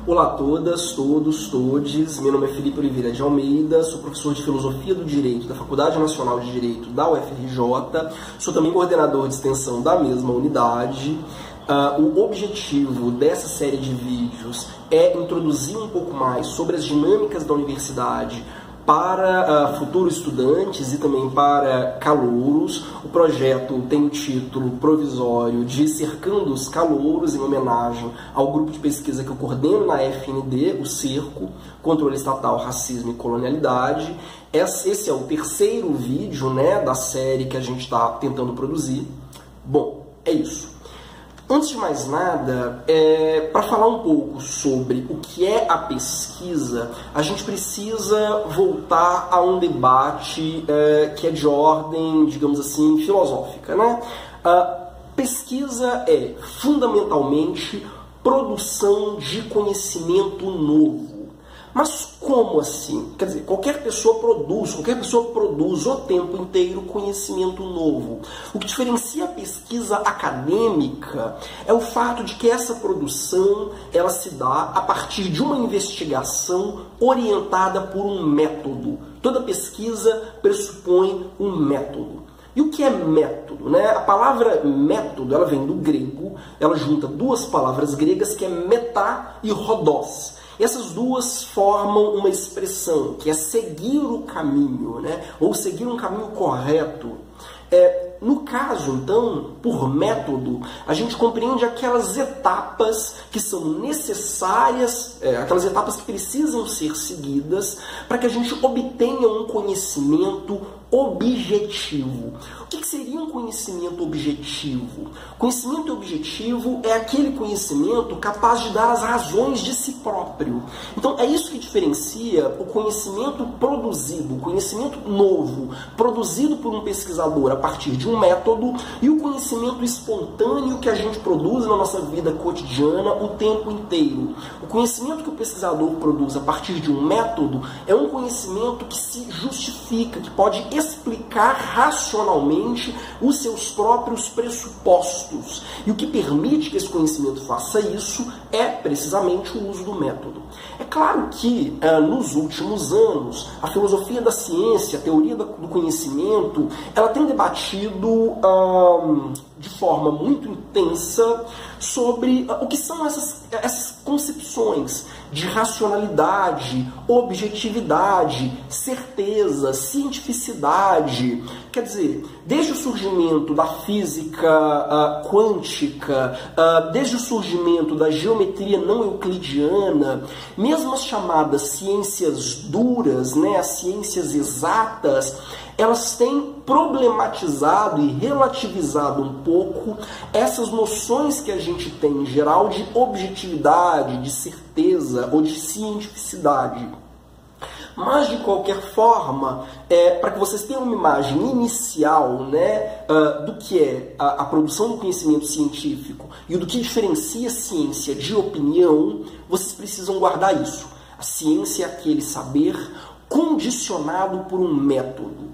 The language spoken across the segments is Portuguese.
Olá a todas, todos, todes. Meu nome é Felipe Oliveira de Almeida, sou professor de Filosofia do Direito da Faculdade Nacional de Direito da UFRJ, sou também coordenador de extensão da mesma unidade. O objetivo dessa série de vídeos é introduzir um pouco mais sobre as dinâmicas da universidade para futuros estudantes e também para calouros. O projeto tem o título provisório de Cercando os Calouros, em homenagem ao grupo de pesquisa que eu coordeno na FND, o CERCO, Controle Estatal, Racismo e Colonialidade. Esse é o terceiro vídeo, da série que a gente está tentando produzir. Bom, é isso. Antes de mais nada, para falar um pouco sobre o que é a pesquisa, a gente precisa voltar a um debate que é de ordem, digamos assim, filosófica, Pesquisa é, fundamentalmente, produção de conhecimento novo. Mas como assim? Quer dizer, qualquer pessoa produz o tempo inteiro conhecimento novo. O que diferencia a pesquisa acadêmica é o fato de que essa produção ela se dá a partir de uma investigação orientada por um método. Toda pesquisa pressupõe um método. E o que é método? A palavra método ela vem do grego, ela junta duas palavras gregas que é metá e rodós. Essas duas formam uma expressão que é seguir o caminho, ou seguir um caminho correto. No caso, então, por método, a gente compreende aquelas etapas que são necessárias, aquelas etapas que precisam ser seguidas para que a gente obtenha um conhecimento objetivo. O que seria um conhecimento objetivo? Conhecimento objetivo é aquele conhecimento capaz de dar as razões de si próprio. Então, é isso que diferencia o conhecimento produzido, o conhecimento novo, produzido por um pesquisador a partir de um método, e o conhecimento espontâneo que a gente produz na nossa vida cotidiana o tempo inteiro. O conhecimento que o pesquisador produz a partir de um método é um conhecimento que se justifica, que pode explicar racionalmente os seus próprios pressupostos. E o que permite que esse conhecimento faça isso é precisamente o uso do método. É claro que, nos últimos anos, a filosofia da ciência, a teoria do conhecimento, ela tem debatido de forma muito intensa sobre o que são essas concepções de racionalidade, objetividade, certeza, cientificidade. Quer dizer, desde o surgimento da física quântica, desde o surgimento da geometria não euclidiana, mesmo as chamadas ciências duras, as ciências exatas, elas têm problematizado e relativizado um pouco essas noções que a gente tem em geral de objetividade, de certeza ou de cientificidade. Mas, de qualquer forma, para que vocês tenham uma imagem inicial do que é a produção do conhecimento científico e do que diferencia a ciência de opinião, vocês precisam guardar isso. A ciência é aquele saber condicionado por um método.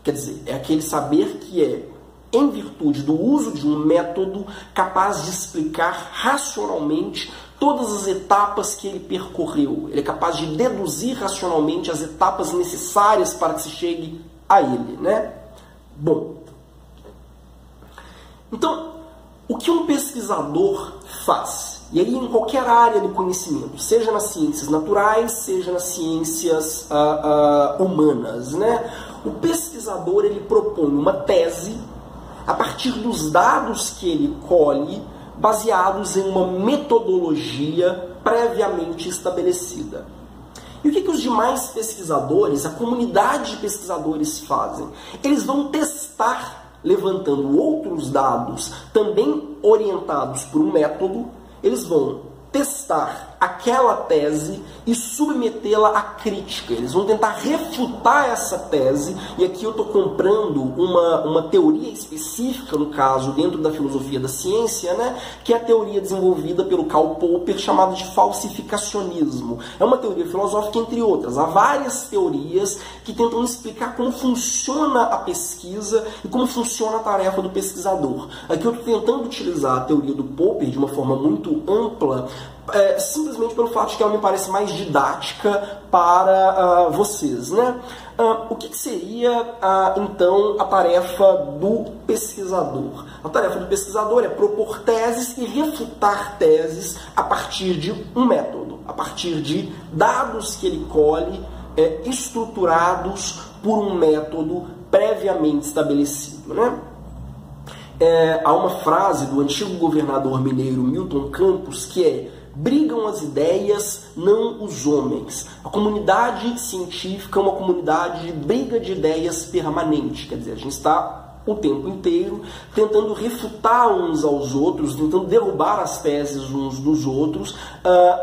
Quer dizer, é aquele saber que é, em virtude do uso de um método, capaz de explicar racionalmente todas as etapas que ele percorreu. Ele é capaz de deduzir racionalmente as etapas necessárias para que se chegue a ele, Bom, então, o que um pesquisador faz? E aí em qualquer área do conhecimento, seja nas ciências naturais, seja nas ciências humanas, O pesquisador ele propõe uma tese a partir dos dados que ele colhe, baseados em uma metodologia previamente estabelecida. E o que os demais pesquisadores, a comunidade de pesquisadores fazem? Eles vão testar, levantando outros dados, também orientados por um método, eles vão testar aquela tese e submetê-la à crítica. Eles vão tentar refutar essa tese, e aqui eu estou comprando uma teoria específica, no caso, dentro da filosofia da ciência, que é a teoria desenvolvida pelo Karl Popper, chamada de falsificacionismo. É uma teoria filosófica, entre outras. Há várias teorias que tentam explicar como funciona a pesquisa e como funciona a tarefa do pesquisador. Aqui eu estou tentando utilizar a teoria do Popper de uma forma muito ampla, simplesmente pelo fato de que ela me parece mais didática para vocês, né? O que seria, então, a tarefa do pesquisador? A tarefa do pesquisador é propor teses e refutar teses a partir de um método, a partir de dados que ele colhe, estruturados por um método previamente estabelecido, né? Há uma frase do antigo governador mineiro Milton Campos que é: brigam as ideias, não os homens. A comunidade científica é uma comunidade de briga de ideias permanente. Quer dizer, a gente está o tempo inteiro tentando refutar uns aos outros, tentando derrubar as teses uns dos outros,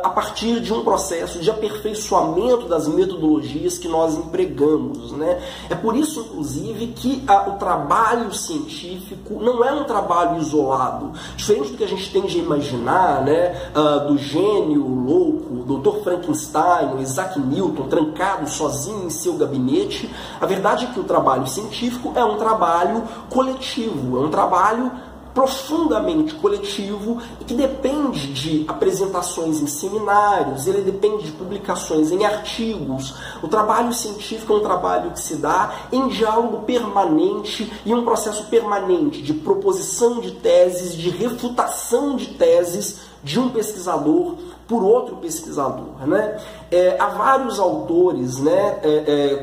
a partir de um processo de aperfeiçoamento das metodologias que nós empregamos, né? É por isso, inclusive, que o trabalho científico não é um trabalho isolado. Diferente do que a gente tende a imaginar, né, do gênio louco, o Dr. Frankenstein, o Isaac Newton, trancado sozinho em seu gabinete, a verdade é que o trabalho científico é um trabalho coletivo, é um trabalho profundamente coletivo e que depende de apresentações em seminários, ele depende de publicações em artigos. O trabalho científico é um trabalho que se dá em diálogo permanente e um processo permanente de proposição de teses, de refutação de teses de um pesquisador por outro pesquisador, né? Há vários autores, né,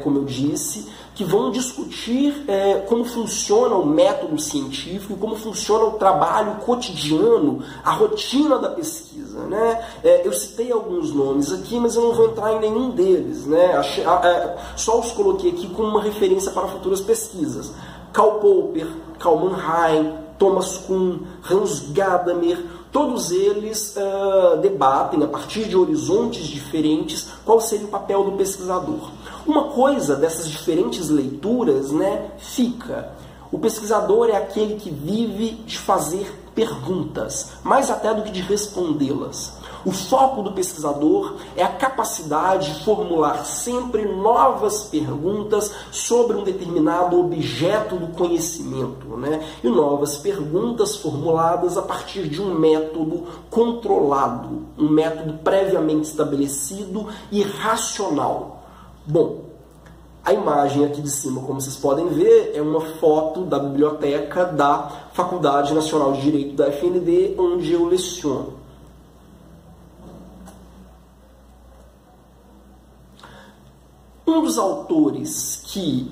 como eu disse, que vão discutir como funciona o método científico, como funciona o trabalho cotidiano, a rotina da pesquisa, né? Eu citei alguns nomes aqui, mas eu não vou entrar em nenhum deles, né? Só os coloquei aqui como uma referência para futuras pesquisas. Karl Popper, Karl Mannheim, Thomas Kuhn, Hans Gadamer, todos eles debatem, a partir de horizontes diferentes, qual seria o papel do pesquisador. Uma coisa dessas diferentes leituras, né, fica: o pesquisador é aquele que vive de fazer perguntas, mais até do que de respondê-las. O foco do pesquisador é a capacidade de formular sempre novas perguntas sobre um determinado objeto do conhecimento, né? E novas perguntas formuladas a partir de um método controlado, um método previamente estabelecido e racional. Bom, a imagem aqui de cima, como vocês podem ver, é uma foto da biblioteca da Faculdade Nacional de Direito da FND, onde eu leciono. Um dos autores que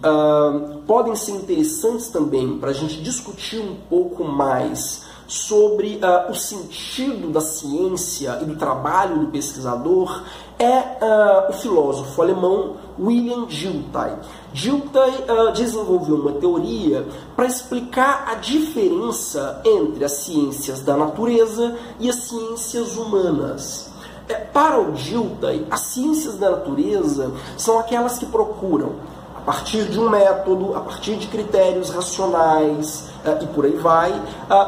podem ser interessantes também para a gente discutir um pouco mais sobre o sentido da ciência e do trabalho do pesquisador é o filósofo alemão William Dilthey. Dilthey desenvolveu uma teoria para explicar a diferença entre as ciências da natureza e as ciências humanas. Para o Dilthey, as ciências da natureza são aquelas que procuram, a partir de um método, a partir de critérios racionais e por aí vai,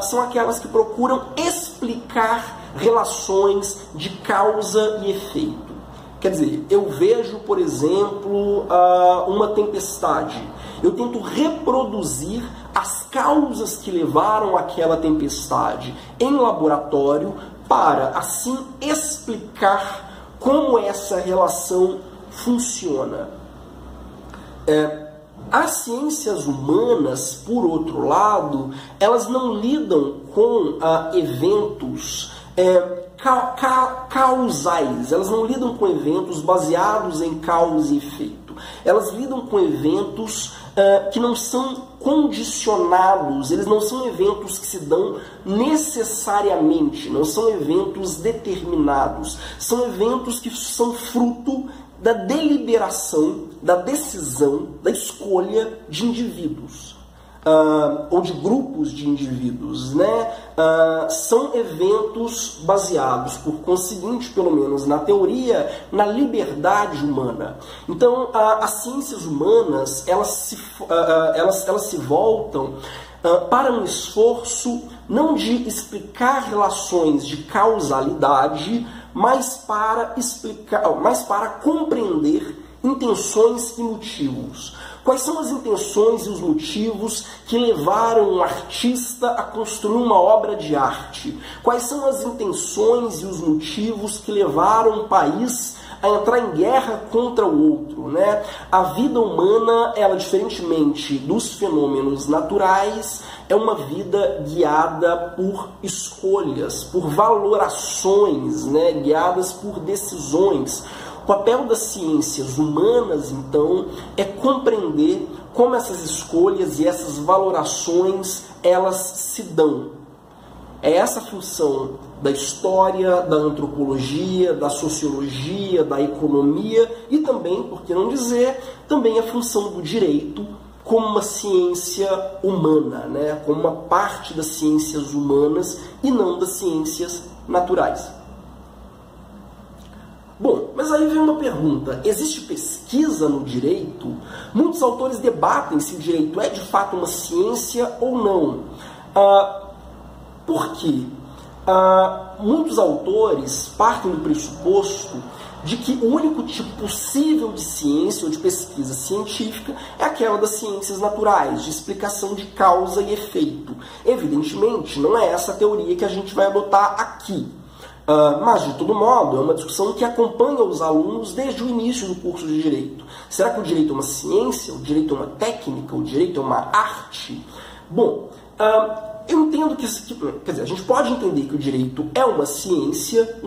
são aquelas que procuram explicar relações de causa e efeito. Quer dizer, eu vejo, por exemplo, uma tempestade. Eu tento reproduzir as causas que levaram àquela tempestade em laboratório para, assim, explicar como essa relação funciona. As ciências humanas, por outro lado, elas não lidam com eventos causais, elas não lidam com eventos baseados em causa e efeito. Elas lidam com eventos que não são condicionados, eles não são eventos que se dão necessariamente, não são eventos determinados, são eventos que são fruto da deliberação, da decisão, da escolha de indivíduos. Ou de grupos de indivíduos, né? São eventos baseados, por conseguinte, pelo menos na teoria, na liberdade humana. Então, as ciências humanas, elas se voltam para um esforço não de explicar relações de causalidade, mas para compreender intenções e motivos. Quais são as intenções e os motivos que levaram um artista a construir uma obra de arte? Quais são as intenções e os motivos que levaram um país a entrar em guerra contra o outro, né? A vida humana, ela, diferentemente dos fenômenos naturais, é uma vida guiada por escolhas, por valorações, né? Guiadas por decisões. O papel das ciências humanas, então, é compreender como essas escolhas e essas valorações, elas se dão. É essa a função da história, da antropologia, da sociologia, da economia e também, por que não dizer, também a função do direito como uma ciência humana, né? Como uma parte das ciências humanas e não das ciências naturais. Bom, mas aí vem uma pergunta: existe pesquisa no direito? Muitos autores debatem se o direito é de fato uma ciência ou não. Por quê? Muitos autores partem do pressuposto de que o único tipo possível de ciência ou de pesquisa científica é aquela das ciências naturais, de explicação de causa e efeito. Evidentemente, não é essa a teoria que a gente vai adotar aqui. Mas, de todo modo, é uma discussão que acompanha os alunos desde o início do curso de Direito. Será que o direito é uma ciência? O direito é uma técnica? O direito é uma arte? Bom, eu entendo que, quer dizer, a gente pode entender que o direito é uma ciência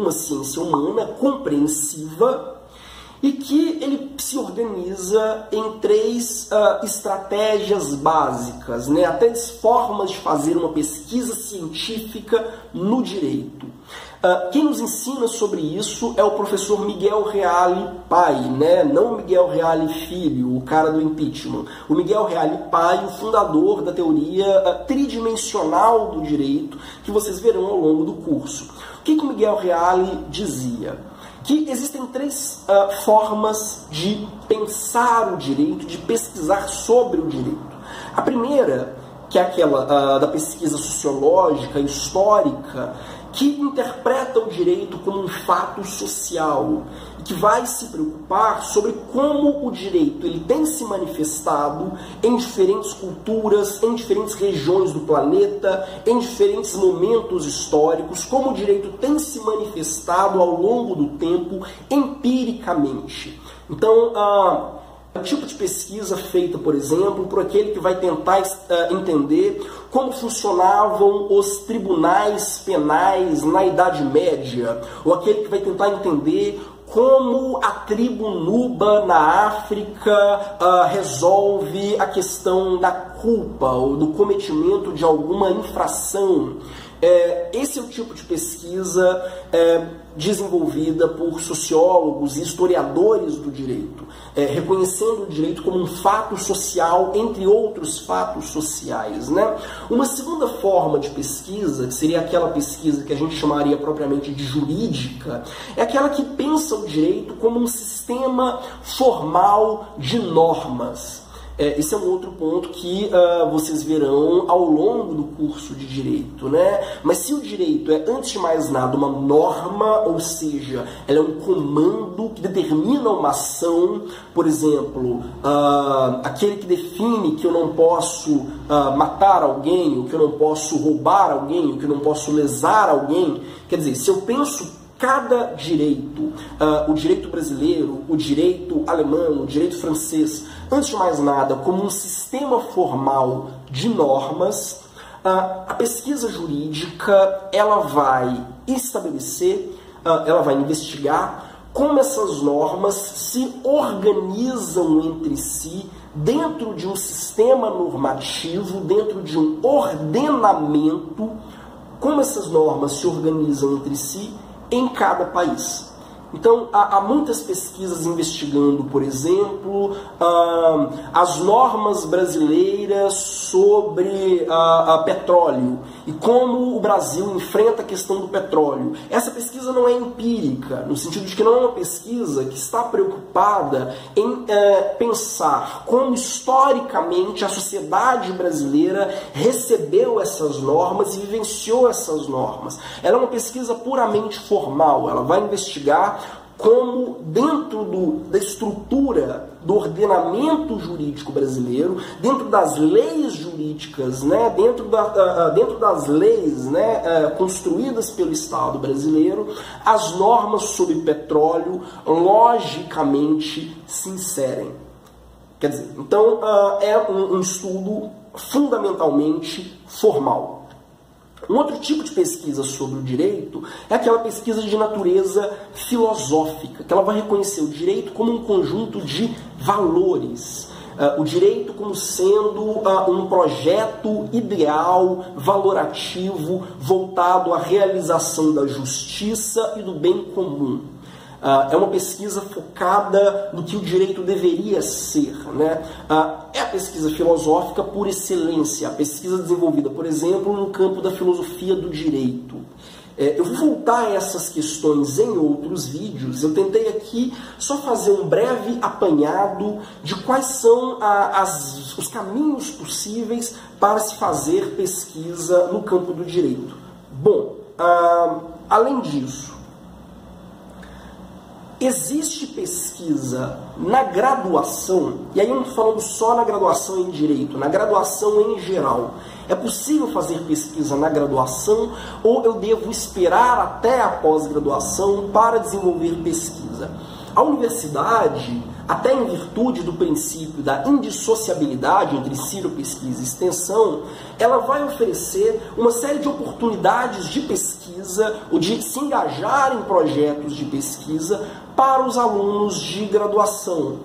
humana, compreensiva, e que ele se organiza em três estratégias básicas, né? Há três formas de fazer uma pesquisa científica no direito. Quem nos ensina sobre isso é o professor Miguel Reale pai, né? Não Miguel Reale filho, o cara do impeachment. O Miguel Reale pai, o fundador da teoria tridimensional do direito, que vocês verão ao longo do curso. O que o Miguel Reale dizia? Que existem três formas de pensar o direito, de pesquisar sobre o direito. A primeira, que é aquela da pesquisa sociológica, histórica, que interpreta o direito como um fato social e que vai se preocupar sobre como o direito ele tem se manifestado em diferentes culturas, em diferentes regiões do planeta, em diferentes momentos históricos, como o direito tem se manifestado ao longo do tempo empiricamente. Então, o tipo de pesquisa feita, por exemplo, por aquele que vai tentar entender como funcionavam os tribunais penais na Idade Média, ou aquele que vai tentar entender como a tribo Nuba na África resolve a questão da culpa ou do cometimento de alguma infração. Esse é o tipo de pesquisa desenvolvida por sociólogos e historiadores do direito, reconhecendo o direito como um fato social entre outros fatos sociais, né? Uma segunda forma de pesquisa, que seria aquela pesquisa que a gente chamaria propriamente de jurídica, é aquela que pensa o direito como um sistema formal de normas. Esse é um outro ponto que vocês verão ao longo do curso de Direito, né? Mas se o direito é, antes de mais nada, uma norma, ou seja, ela é um comando que determina uma ação, por exemplo, aquele que define que eu não posso matar alguém, ou que eu não posso roubar alguém, ou que eu não posso lesar alguém, quer dizer, se eu penso cada direito, o direito brasileiro, o direito alemão, o direito francês, antes de mais nada, como um sistema formal de normas, a pesquisa jurídica ela vai estabelecer, ela vai investigar como essas normas se organizam entre si dentro de um sistema normativo, dentro de um ordenamento, como essas normas se organizam entre si em cada país. Então, há muitas pesquisas investigando, por exemplo, as normas brasileiras sobre petróleo e como o Brasil enfrenta a questão do petróleo. Essa pesquisa não é empírica, no sentido de que não é uma pesquisa que está preocupada em pensar como historicamente a sociedade brasileira recebeu essas normas e vivenciou essas normas. Ela é uma pesquisa puramente formal, ela vai investigar como dentro da estrutura do ordenamento jurídico brasileiro, dentro das leis jurídicas, né, dentro das leis, né, construídas pelo Estado brasileiro, as normas sobre petróleo logicamente se inserem. Quer dizer, então é um estudo fundamentalmente formal. Um outro tipo de pesquisa sobre o direito é aquela pesquisa de natureza filosófica, que ela vai reconhecer o direito como um conjunto de valores, o direito como sendo um projeto ideal, valorativo, voltado à realização da justiça e do bem comum. É uma pesquisa focada no que o direito deveria ser, né? É a pesquisa filosófica por excelência, a pesquisa desenvolvida, por exemplo, no campo da filosofia do direito. Eu vou voltar a essas questões em outros vídeos. Eu tentei aqui só fazer um breve apanhado de quais são os caminhos possíveis para se fazer pesquisa no campo do direito. Bom, além disso, existe pesquisa na graduação, e aí eu não estou falando só na graduação em Direito, na graduação em geral. É possível fazer pesquisa na graduação ou eu devo esperar até a pós-graduação para desenvolver pesquisa? A universidade, até em virtude do princípio da indissociabilidade entre ensino, pesquisa e extensão, ela vai oferecer uma série de oportunidades de pesquisa ou de se engajar em projetos de pesquisa para os alunos de graduação.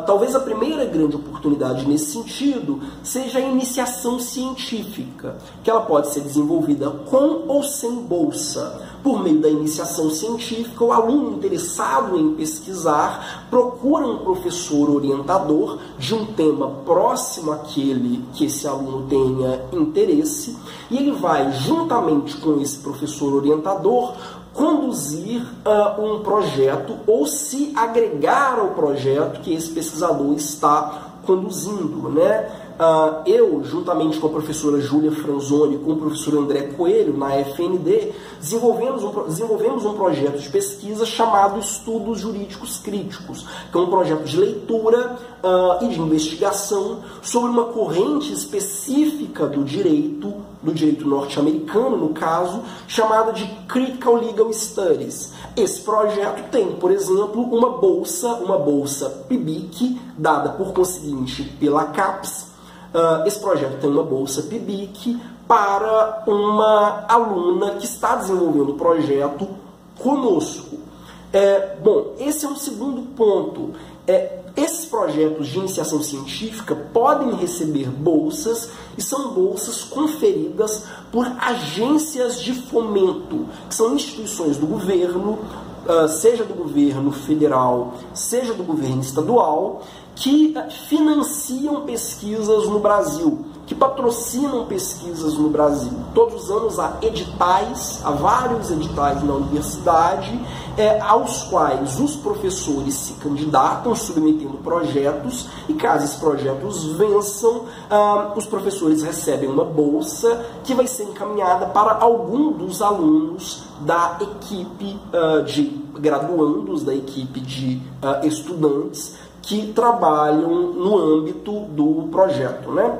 Talvez a primeira grande oportunidade nesse sentido seja a iniciação científica, que ela pode ser desenvolvida com ou sem bolsa. Por meio da iniciação científica, o aluno interessado em pesquisar procura um professor orientador de um tema próximo àquele que esse aluno tenha interesse, e ele vai, juntamente com esse professor orientador, conduzir um projeto ou se agregar ao projeto que esse pesquisador está conduzindo, né? Eu, juntamente com a professora Júlia Franzoni e com o professor André Coelho, na FND, desenvolvemos um projeto de pesquisa chamado Estudos Jurídicos Críticos, que é um projeto de leitura e de investigação sobre uma corrente específica do direito norte-americano, no caso, chamada de Critical Legal Studies. Esse projeto tem, por exemplo, uma bolsa PIBIC, dada por conseguinte pela CAPES. Esse projeto tem uma bolsa PIBIC para uma aluna que está desenvolvendo o projeto conosco. Bom, esse é um segundo ponto. Esses projetos de iniciação científica podem receber bolsas e são bolsas conferidas por agências de fomento, que são instituições do governo, seja do governo federal, seja do governo estadual, que financiam pesquisas no Brasil, que patrocinam pesquisas no Brasil. Todos os anos há vários editais na universidade, aos quais os professores se candidatam, submetendo projetos, e caso esses projetos vençam, os professores recebem uma bolsa que vai ser encaminhada para algum dos alunos da equipe de graduandos, da equipe de estudantes que trabalham no âmbito do projeto, né?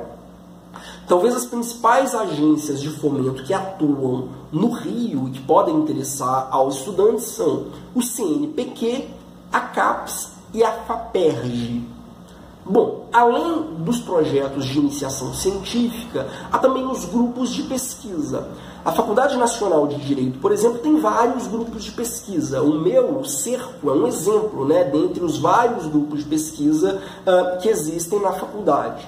Talvez as principais agências de fomento que atuam no Rio e que podem interessar aos estudantes são o CNPq, a CAPES e a FAPERJ. Bom, além dos projetos de iniciação científica, há também os grupos de pesquisa. A Faculdade Nacional de Direito, por exemplo, tem vários grupos de pesquisa. O meu, o Cerco, é um exemplo, né, dentre os vários grupos de pesquisa que existem na faculdade.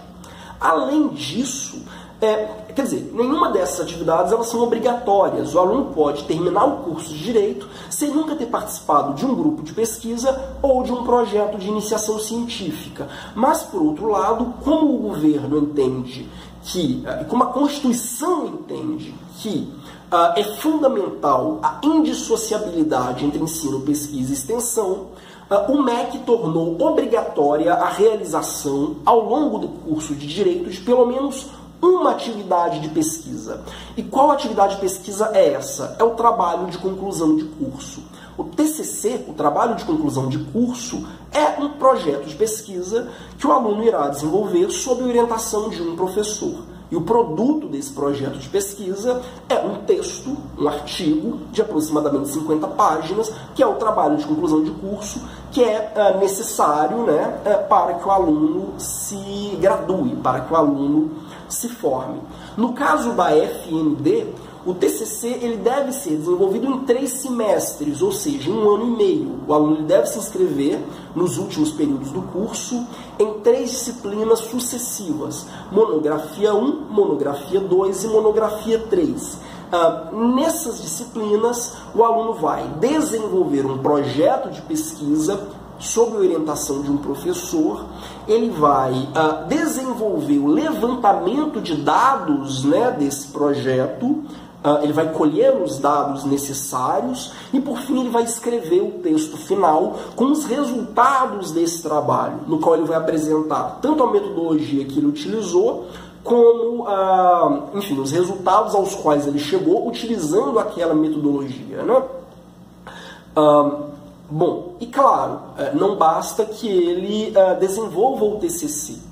Além disso, quer dizer, nenhuma dessas atividades elas são obrigatórias. O aluno pode terminar o curso de Direito sem nunca ter participado de um grupo de pesquisa ou de um projeto de iniciação científica. Mas, por outro lado, como o governo entende que, e como a Constituição entende que é fundamental a indissociabilidade entre ensino, pesquisa e extensão, o MEC tornou obrigatória a realização, ao longo do curso de Direito, de pelo menos uma atividade de pesquisa. E qual atividade de pesquisa é essa? É o trabalho de conclusão de curso. O TCC, TCC, o trabalho de conclusão de curso, é um projeto de pesquisa que o aluno irá desenvolver sob orientação de um professor. E o produto desse projeto de pesquisa é um texto, um artigo de aproximadamente 50 páginas, que é o trabalho de conclusão de curso, que é necessário, né, para que o aluno se gradue, para que o aluno se forme. No caso da FND, o TCC ele deve ser desenvolvido em 3 semestres, ou seja, em 1 ano e meio. O aluno deve se inscrever nos últimos períodos do curso em 3 disciplinas sucessivas: monografia 1, monografia 2 e monografia 3. Nessas disciplinas, o aluno vai desenvolver um projeto de pesquisa sob orientação de um professor, ele vai desenvolver o levantamento de dados, né, desse projeto, ele vai colher os dados necessários e, por fim, ele vai escrever o texto final com os resultados desse trabalho, no qual ele vai apresentar tanto a metodologia que ele utilizou, como, enfim, os resultados aos quais ele chegou utilizando aquela metodologia, né? Bom, e claro, não basta que ele desenvolva o TCC.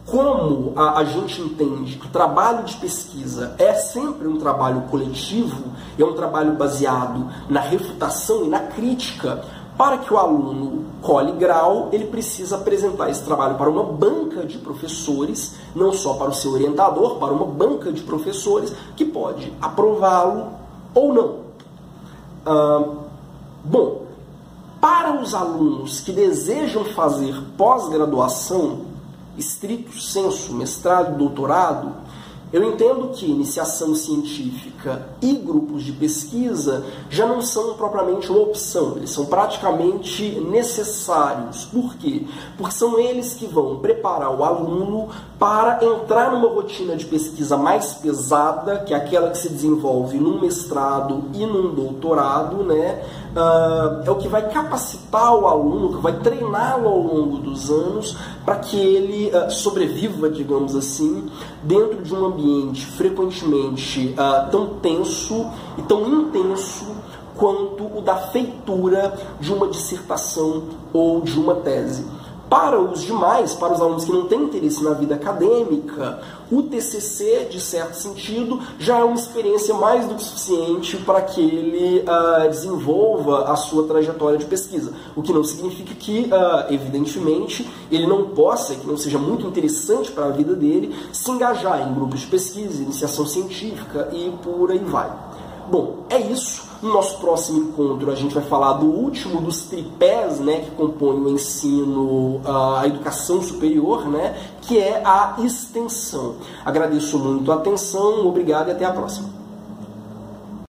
Como a gente entende que o trabalho de pesquisa é sempre um trabalho coletivo, é um trabalho baseado na refutação e na crítica, para que o aluno cole grau, ele precisa apresentar esse trabalho para uma banca de professores, não só para o seu orientador, para uma banca de professores que pode aprová-lo ou não. Bom, para os alunos que desejam fazer pós-graduação, estrito sensu, mestrado e doutorado, eu entendo que iniciação científica e grupos de pesquisa já não são propriamente uma opção, eles são praticamente necessários. Por quê? Porque são eles que vão preparar o aluno para entrar numa rotina de pesquisa mais pesada, que é aquela que se desenvolve num mestrado e num doutorado, né? É o que vai capacitar o aluno, que vai treiná-lo ao longo dos anos para que ele sobreviva, digamos assim, dentro de um ambiente frequentemente tão tenso e tão intenso quanto o da feitura de uma dissertação ou de uma tese. Para os demais, para os alunos que não têm interesse na vida acadêmica, o TCC, de certo sentido, já é uma experiência mais do que suficiente para que ele desenvolva a sua trajetória de pesquisa. O que não significa que, evidentemente, ele não possa, que não seja muito interessante para a vida dele, se engajar em grupos de pesquisa, iniciação científica e por aí vai. Bom, é isso. No nosso próximo encontro a gente vai falar do último dos tripés, né, que compõem o ensino, a educação superior, né, que é a extensão. Agradeço muito a atenção, obrigado e até a próxima.